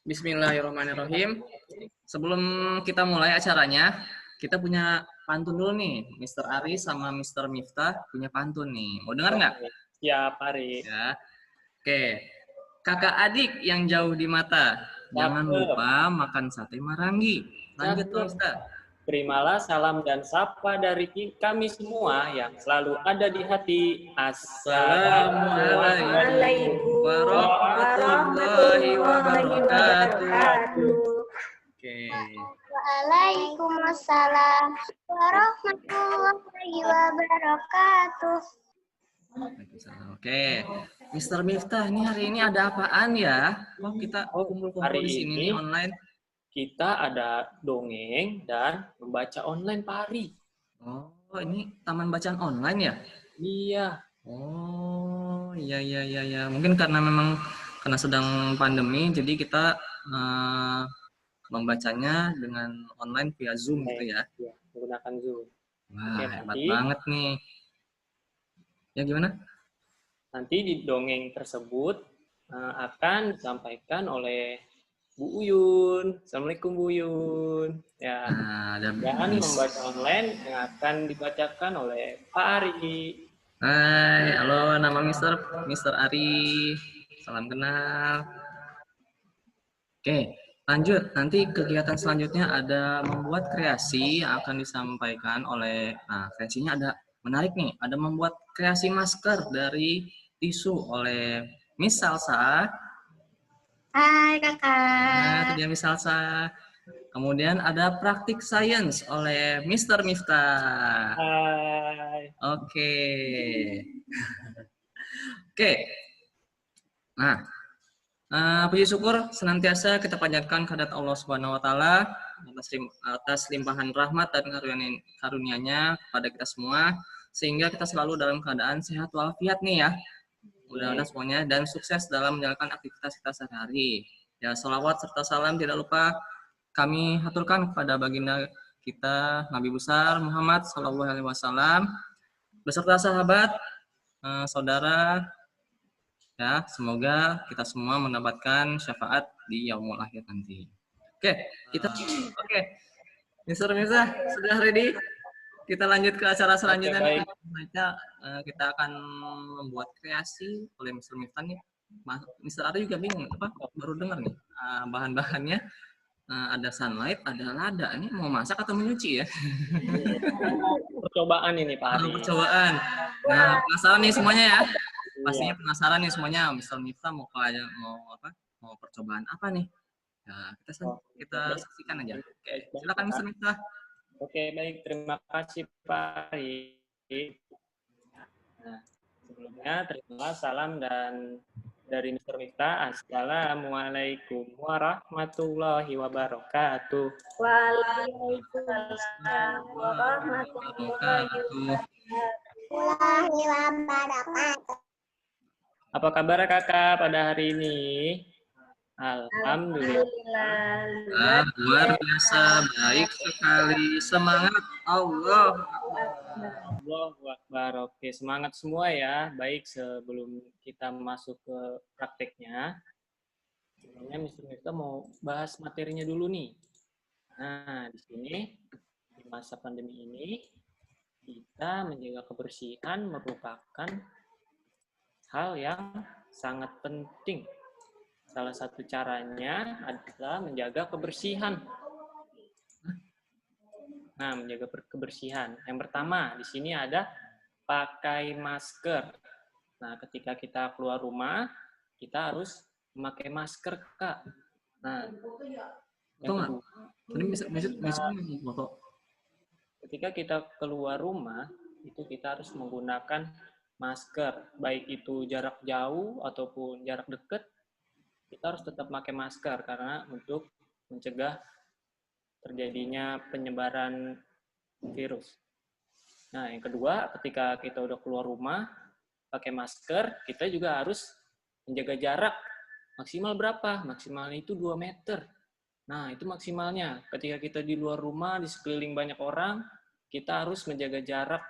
Bismillahirrahmanirrahim. Sebelum kita mulai acaranya, kita punya pantun dulu nih. Mr. Ari sama Mr. Miftah punya pantun nih. Mau dengar nggak? Siap, Ari. Ya. Oke. Kakak adik yang jauh di mata, jangan lupa makan sate marangi. Lanjut, Miftah. Terimalah salam dan sapa dari kami semua yang selalu ada di hati. Assalamualaikum warahmatullahi wabarakatuh. Oke. Waalaikumsalam warahmatullahi wabarakatuh. Oke, Mr. Miftah, ini hari ini ada apaan ya? Kok kita kumpul-kumpul di sini nih online? Kita ada dongeng dan membaca online, Pak Ari. Oh, ini taman bacaan online ya? Iya. Oh, iya. Mungkin karena sedang pandemi, jadi kita membacanya dengan online via Zoom gitu ya? Iya, menggunakan Zoom. Wah, hebat banget nih. Ya gimana? Nanti di dongeng tersebut akan disampaikan oleh Bu Uyun. Assalamualaikum Bu Uyun. Ya, dan membaca online yang akan dibacakan oleh Pak Ari. Hai, halo, nama Mr. Ari. Salam kenal. Oke, lanjut. Nanti kegiatan selanjutnya ada membuat kreasi yang akan disampaikan oleh, kreasinya ada menarik nih. Ada membuat kreasi masker dari tisu oleh Miss Salsa. Hai kakak. Nah, itu dia Miss Salsa. Kemudian ada praktik sains oleh Mr. Miftah. Hai. Oke. Oke. Nah, puji syukur senantiasa kita panjatkan kehadirat Allah Subhanahu wa taala atas limpahan rahmat dan karunia-Nya kepada kita semua sehingga kita selalu dalam keadaan sehat walafiat nih ya. Mudah-mudahan semuanya dan sukses dalam menjalankan aktivitas kita sehari-hari. Ya, salawat serta salam tidak lupa kami haturkan kepada baginda kita Nabi besar Muhammad sallallahu alaihi wasallam beserta sahabat, saudara. Ya, semoga kita semua mendapatkan syafaat di yaumul akhir nanti. Oke. Mr. Mirza, sudah ready? Kita lanjut ke acara selanjutnya. Kita akan membuat kreasi oleh Mr. Miftah nih. Mr. Ari juga bingung, baru dengar nih bahan-bahannya. Ada sunlight, ada lada. Ini mau masak atau menyuci ya? Percobaan ini Pak Ari. Percobaan. Nah, penasaran nih semuanya ya. Pastinya penasaran nih semuanya. Mr. Miftah mau percobaan apa nih? Ya, kita saksikan aja. Oke, silakan Mr. Miftah. Oke, baik. Terima kasih Pak Ari. Nah, sebelumnya terimalah salam dan dari Mr. Miftah. Assalamualaikum warahmatullahi wabarakatuh. Waalaikumsalam warahmatullahi wabarakatuh. Apa kabar kakak pada hari ini? Alhamdulillah. Luar biasa, baik sekali. Semangat Allah. Allahu Akbar. Oke, semangat semua ya. Baik, sebelum kita masuk ke prakteknya, sebenarnya Mr. Miftah mau bahas materinya dulu nih. Nah, di sini di masa pandemi ini kita menjaga kebersihan merupakan hal yang sangat penting. Salah satu caranya adalah menjaga kebersihan. Nah, menjaga kebersihan. Yang pertama, di sini ada pakai masker. Nah, ketika kita keluar rumah, kita harus memakai masker, Kak. Nah, ketika kita keluar rumah, itu kita harus menggunakan masker. Baik itu jarak jauh ataupun jarak dekat, kita harus tetap pakai masker karena untuk mencegah terjadinya penyebaran virus. Nah, yang kedua, ketika kita udah keluar rumah pakai masker, kita juga harus menjaga jarak. Maksimal berapa? Maksimalnya itu 2 meter. Nah, itu maksimalnya. Ketika kita di luar rumah, di sekeliling banyak orang, kita harus menjaga jarak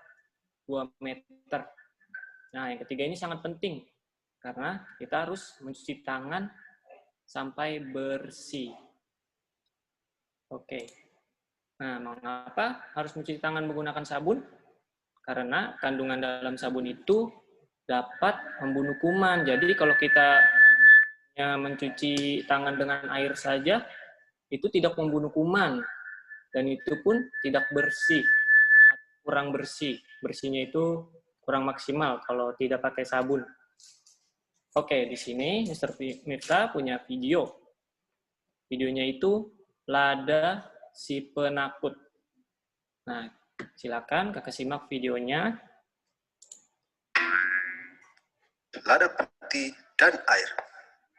2 meter. Nah, yang ketiga ini sangat penting. Karena kita harus mencuci tangan sampai bersih. Oke. Nah, mengapa harus mencuci tangan menggunakan sabun? Karena kandungan dalam sabun itu dapat membunuh kuman. Jadi kalau kita mencuci tangan dengan air saja, itu tidak membunuh kuman. Dan itu pun tidak bersih, kurang bersih. Bersihnya itu kurang maksimal kalau tidak pakai sabun. Oke, di sini Mr. Miftah punya video. Videonya itu lada si penakut. Nah, silakan Kakak simak videonya. Lada putih dan air.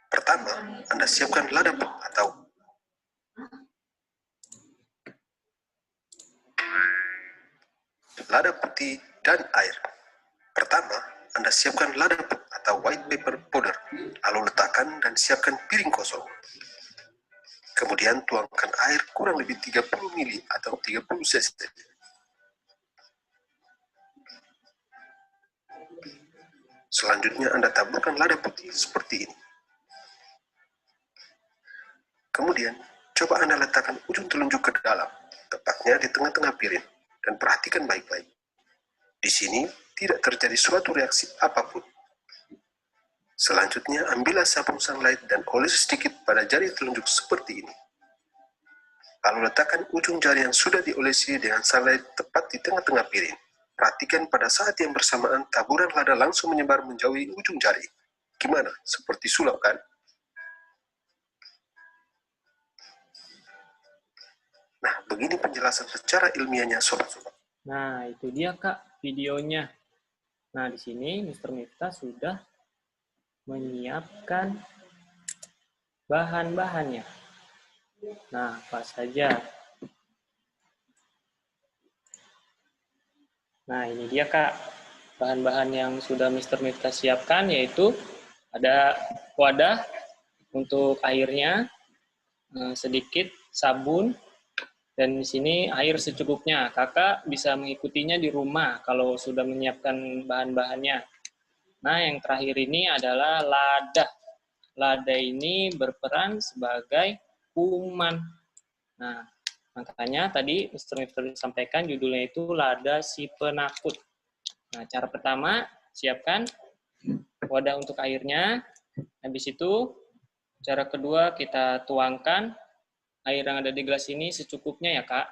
Pertama, Anda siapkan lada atau lada putih dan air. Pertama, Anda siapkan lada atau white pepper powder, lalu letakkan dan siapkan piring kosong. Kemudian tuangkan air kurang lebih 30 ml atau 30 cc. Selanjutnya Anda taburkan lada putih seperti ini. Kemudian, coba Anda letakkan ujung telunjuk ke dalam, tepatnya di tengah-tengah piring, dan perhatikan baik-baik. Di sini tidak terjadi suatu reaksi apapun. Selanjutnya, ambillah sabun sunlight dan oles sedikit pada jari telunjuk seperti ini. Lalu letakkan ujung jari yang sudah diolesi dengan sunlight tepat di tengah-tengah piring. Perhatikan pada saat yang bersamaan taburan lada langsung menyebar menjauhi ujung jari. Gimana? Seperti sulap kan? Nah, begini penjelasan secara ilmiahnya, sobat-sobat. Nah, itu dia Kak videonya. Nah, di sini Mr. Miftah sudah menyiapkan bahan-bahannya. Nah, apa saja? Nah, ini dia Kak. Bahan-bahan yang sudah Mr. Miftah siapkan yaitu ada wadah untuk airnya, sedikit sabun, dan di sini air secukupnya. Kakak bisa mengikutinya di rumah kalau sudah menyiapkan bahan-bahannya. Nah, yang terakhir ini adalah lada. Lada ini berperan sebagai kuman. Nah, makanya tadi Mr. Miftah sampaikan judulnya itu lada si penakut. Nah, cara pertama, siapkan wadah untuk airnya. Habis itu, cara kedua, kita tuangkan air yang ada di gelas ini secukupnya ya, Kak.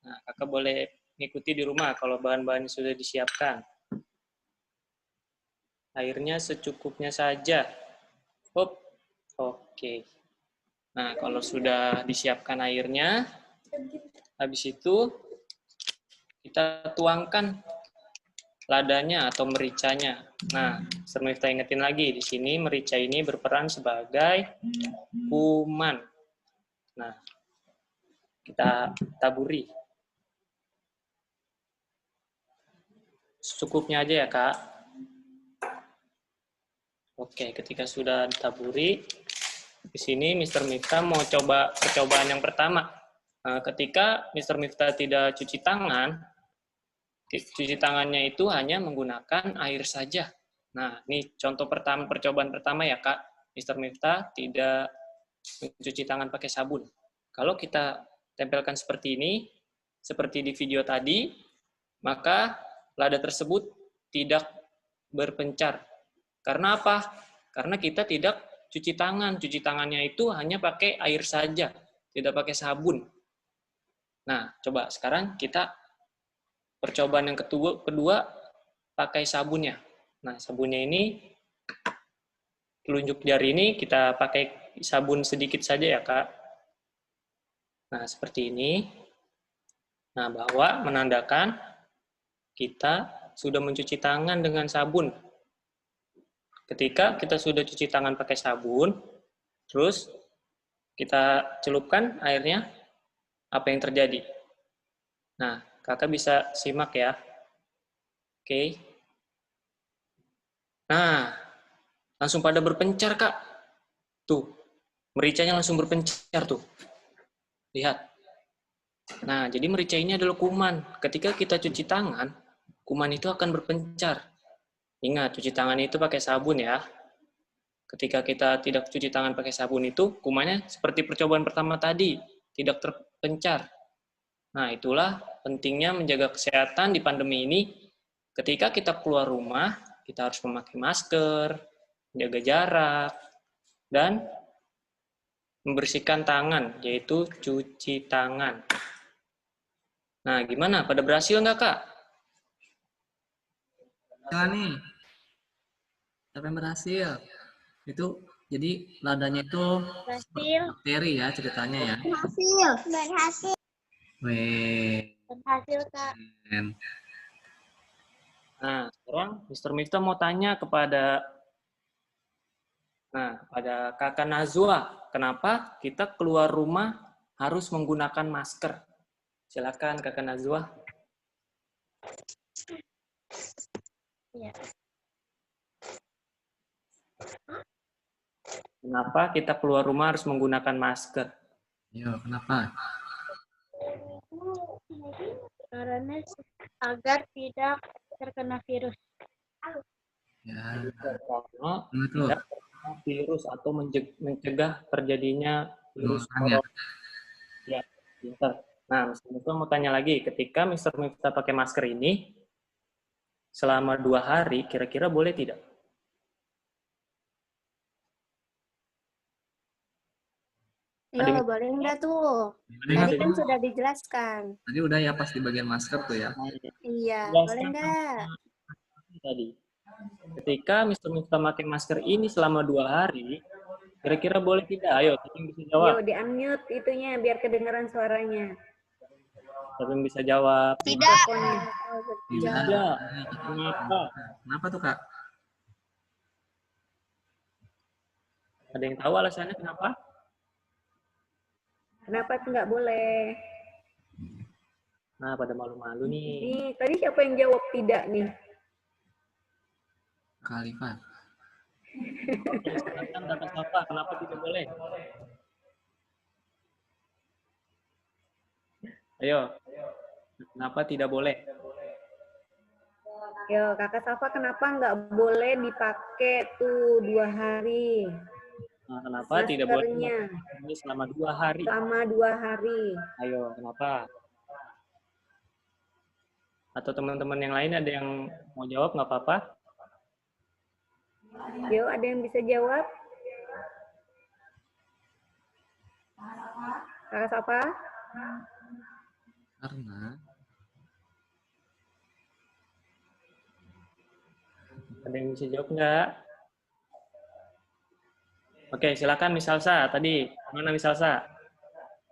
Nah, Kakak boleh mengikuti di rumah kalau bahan-bahan sudah disiapkan. Airnya secukupnya saja. Hop. Oke. Nah, kalau sudah disiapkan airnya, habis itu kita tuangkan ladanya atau mericanya. Nah, Mr. Miftah ingetin lagi, di sini merica ini berperan sebagai kuman. Nah, kita taburi. Secukupnya aja ya, Kak. Oke, ketika sudah ditaburi, di sini Mr. Miftah mau coba percobaan yang pertama. Ketika Mr. Miftah tidak cuci tangannya itu hanya menggunakan air saja. Nah, ini contoh pertama, percobaan pertama ya, Kak. Mr. Miftah tidak mencuci tangan pakai sabun. Kalau kita tempelkan seperti ini, seperti di video tadi, maka lada tersebut tidak berpencar. Karena apa? Karena kita tidak cuci tangan. Cuci tangannya itu hanya pakai air saja, tidak pakai sabun. Nah, coba sekarang kita percobaan yang kedua pakai sabunnya. Nah, sabunnya ini, telunjuk jari ini kita pakai sabun sedikit saja ya, Kak. Nah, seperti ini. Nah, bahwa menandakan kita sudah mencuci tangan dengan sabun. Ketika kita sudah cuci tangan pakai sabun, terus kita celupkan airnya, apa yang terjadi? Nah, Kakak bisa simak ya. Oke. Nah, langsung pada berpencar, Kak. Tuh, mericanya langsung berpencar tuh. Lihat. Nah, jadi merica ini adalah kuman. Ketika kita cuci tangan, kuman itu akan berpencar. Ingat, cuci tangan itu pakai sabun ya. ketika kita tidak cuci tangan pakai sabun itu, kumannya seperti percobaan pertama tadi, tidak terpencar. Nah, itulah pentingnya menjaga kesehatan di pandemi ini. Ketika kita keluar rumah, kita harus memakai masker, menjaga jarak, dan membersihkan tangan, yaitu cuci tangan. Nah, gimana? Pada berhasil nggak, Kak? Nah nih, siapa yang berhasil? Itu jadi ladanya itu Berhasil. bakteri ya ceritanya ya. Berhasil. Berhasil. Weh, Berhasil, Kak. keren. Nah, sekarang Mr. Miftah mau tanya kepada pada Kakak Nazwa, kenapa kita keluar rumah harus menggunakan masker? Silakan Kakak Nazwa. Ya. Kenapa kita keluar rumah harus menggunakan masker? Yo, kenapa? Karena agar tidak terkena virus. Ya, Karena betul. tidak terkena virus atau mencegah terjadinya virus Penularannya. corona. Ya, pintar. Nah, Mr. Miftah mau tanya lagi, ketika Mr. Miftah pakai masker ini, selama 2 hari, kira-kira boleh tidak? Yo, boleh enggak tuh? Boleh nggak Tadi kan tuh? sudah dijelaskan. Tadi udah ya pas di bagian masker tuh ya. Iya, Jelaskan boleh enggak? tadi. Ketika Mr. Miftah pakai masker ini selama 2 hari, kira-kira boleh tidak? Ayo, siapa yang bisa jawab? Yo, di-unmute itunya biar kedengaran suaranya. Siapa yang bisa jawab? Tidak. Mikrofonnya. Tidak. Kenapa? Kenapa tuh, Kak? Ada yang tahu alasannya kenapa? Kenapa tuh nggak boleh? Nah, pada malu-malu nih. Nih, tadi siapa yang jawab tidak nih? Khalifah. Silakan Kakak Safa, kenapa tidak boleh? Ayo, kenapa tidak boleh? Yo, Kakak Safa kenapa nggak boleh dipakai tuh 2 hari? Nah, kenapa tidak boleh Maskernya ini selama 2 hari? selama 2 hari. Ayo, kenapa? Atau teman-teman yang lain ada yang mau jawab, nggak apa-apa? Yo, ada yang bisa jawab? Kakak Safa? Karena Ada yang bisa jawab nggak? Oke, silakan Miss Salsa. Tadi, mana Miss Salsa?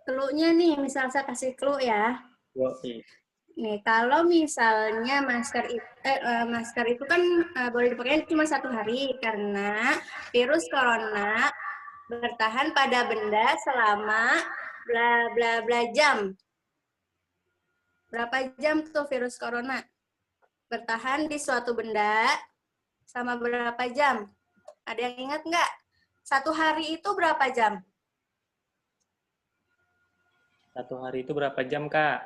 Clue-nya nih, misal saya kasih clue ya. Oke. Nih, kalau misalnya masker itu kan boleh dipakai cuma 1 hari karena virus corona bertahan pada benda selama bla bla bla jam. Berapa jam tuh virus corona? Bertahan di suatu benda sama berapa jam? Ada yang ingat nggak? 1 hari itu berapa jam? 1 hari itu berapa jam, Kak?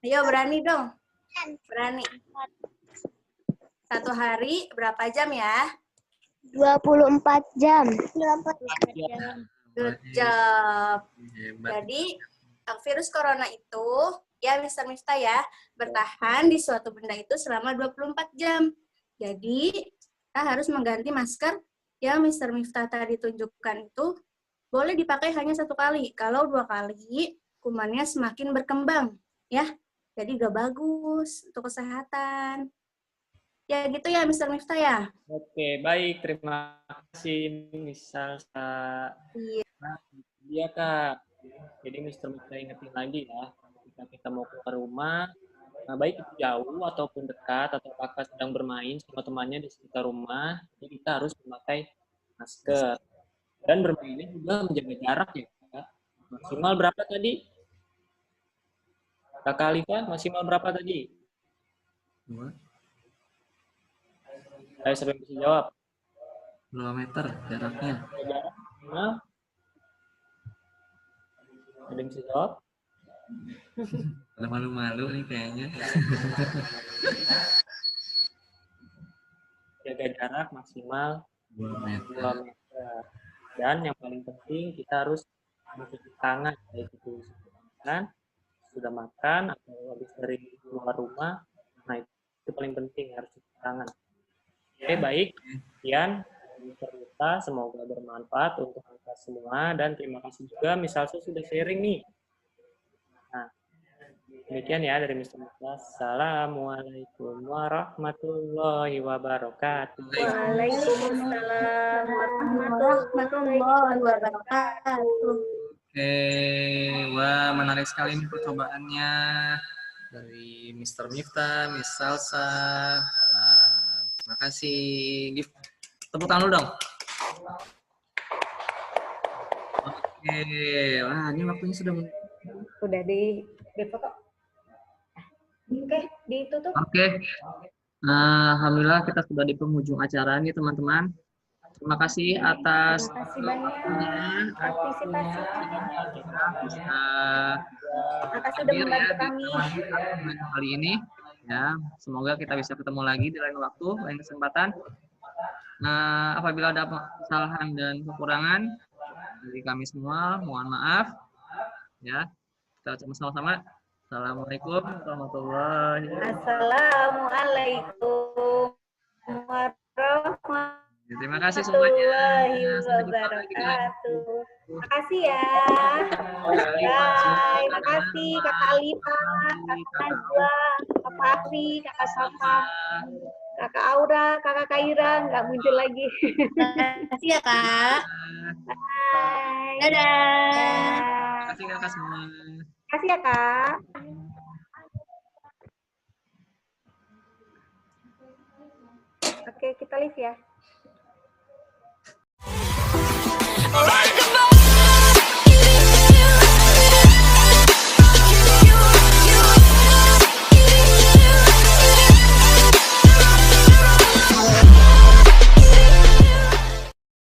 Ayo berani dong. Berani. 1 hari berapa jam ya? 24 jam. 24 jam. Good job. hebat. Jadi virus corona itu ya Mr. Miftah ya bertahan di suatu benda itu selama 24 jam. Jadi kita harus mengganti masker yang Mr. Miftah tadi tunjukkan itu boleh dipakai hanya 1 kali. Kalau 2 kali kumannya semakin berkembang ya. Jadi gak bagus untuk kesehatan. Ya gitu ya Mr. Miftah ya. Oke, baik. Terima kasih, Miss Salsa. Iya. Nah, iya, Kak. Jadi, Mr. Miftah ingetin lagi ya, ketika kita mau keluar rumah, nah, baik itu jauh ataupun dekat, atau kakak sedang bermain sama temannya di sekitar rumah, jadi kita harus memakai masker. Dan bermainnya juga menjaga jarak ya, Kak. Maksimal berapa tadi? Kakak Alifah, maksimal berapa tadi? 2 Ayo, siapa yang bisa jawab? meter jaraknya. Jarak minimal? Ada yang bisa jawab? Ada malu-malu nih kayaknya. Jaga jarak maksimal 2 meter. 2 meter. masker. Dan yang paling penting kita harus mencuci tangan, baik itu sudah makan atau habis dari keluar rumah. Nah, itu paling penting, harus cuci tangan. Oke, baik. Sekian kita, semoga bermanfaat untuk kita semua, dan terima kasih juga Miss Salsa sudah sharing nih. Nah, demikian ya dari Mr. Muftas. Assalamualaikum warahmatullahi wabarakatuh. Waalaikumsalam Warahmatullahi wabarakatuh. Oke, wah menarik sekali nih percobaannya dari Mr. Miftah, Miss Salsa. Terima kasih. Give tepuk tangan dulu dong. Oke, wah ini waktunya sudah. Udah di foto. Oke, ditutup. Oke. Alhamdulillah kita sudah di penghujung acara nih teman-teman. Terima kasih atas Terima kasih banyak partisipasi. Terima kasih sudah membantu kami. Kali ini ya, semoga kita bisa ketemu lagi di lain waktu, lain kesempatan. Apabila ada kesalahan dan kekurangan dari kami semua, mohon maaf ya. Kita ucapkan sama-sama. Assalamualaikum warahmatullahi wabarakatuh. Assalamualaikum warahmatullahi Terima kasih semuanya. wabarakatuh. Terima kasih ya. Bye. Terima kasih Kakak Alifa, Kakak Najwa, Kak Fakri, Kakak Safa, Kakak Aura, Kakak Kaira, nggak muncul lagi. Terima kasih ya, Kak. Bye. Dadah. Terima kasih kakak semua. Terima kasih ya Kak. Oke, kita live ya. Alright.